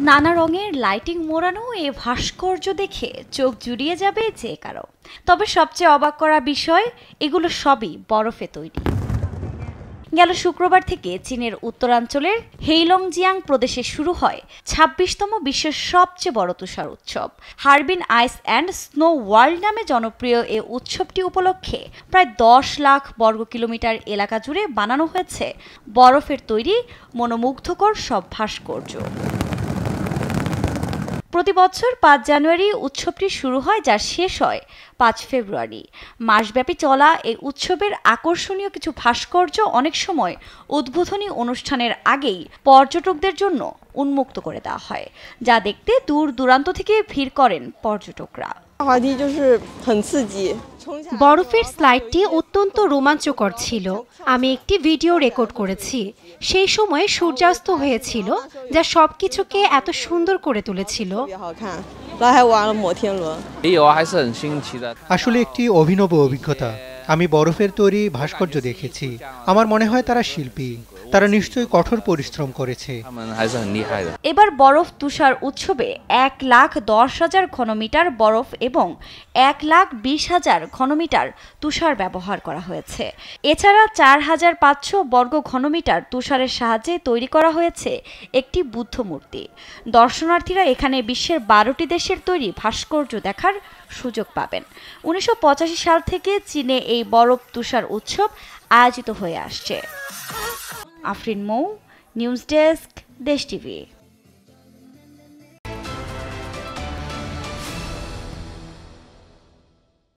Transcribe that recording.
নানা রঙের লাইটিং মোড়ানো এ ভাস্কর্য দেখে চোখ জুড়িয়ে যাবে যে কারো। তবে সবচেয়ে অবাক করা বিষয়, এগুলো সবই বরফে তৈরি। গেল শুক্রবার থেকে চীনের উত্তরাঞ্চলের হেইলংজিয়াং প্রদেশে শুরু হয় ২৬তম বিশ্বের সবচেয়ে বড় তুষার উৎসব। Harbin ice and snow world নামে জনপ্রিয় এ উৎসবটি উপলক্ষে প্রায় ১০ লাখ বর্গ কিলোমিটার এলাকা জুড়ে বানানো হয়েছে বরফের তৈরি মনোমুগ্ধকর সব ভাস্কর্য। প্রতি বছর ৫ জানুয়ারি উৎসবটি শুরু হয়, যা শেষ হয় ৫ ফেব্রুয়ারি। মাসব্যাপী চলা এই উৎসবের আকর্ষণীয় কিছু ভাস্কর্য অনেক সময় উদ্বোধনী অনুষ্ঠানের আগেই পর্যটকদের জন্য উন্মুক্ত করে দেওয়া হয়, যা দেখতে দূর দূরান্ত থেকে ভিড় করেন পর্যটকরা। বরফের স্লাইডটি অত্যন্ত রোমাঞ্চকর ছিল। আমি একটি ভিডিও রেকর্ড করেছি। সেই সময় সূর্যাস্ত হয়েছিল, যা সবকিছুকে এত সুন্দর করে তুলেছিল। আসলে একটি অভিনব অভিজ্ঞতা। আমি বরফের তৈরি ভাস্কর্য দেখেছি। আমার মনে হয় তারা শিল্পী। তারা নিশ্চয়ই কঠোর পরিশ্রম করেছে। এবার বরফ তুষার উৎসবে ১,১০,০০০ ঘনমিটার বরফ এবং ১,২০,০০০ ঘনমিটার তুষার ব্যবহার করা হয়েছে। এছাড়া ৪,৫০০ বর্গ ঘনমিটার তুষারের সাহায্যে তৈরি করা হয়েছে একটি বুদ্ধ মূর্তি। দর্শনার্থীরা এখানে বিশ্বের ১২টি দেশের তৈরি ভাস্কর্য দেখার সুযোগ পাবেন। ১৯৮৫ সাল থেকে চীনে এই বরফ তুষার উৎসব আয়োজিত হয়ে আসছে। আফরিন মৌ, নিউজ ডেস্ক, দেশ টিভি।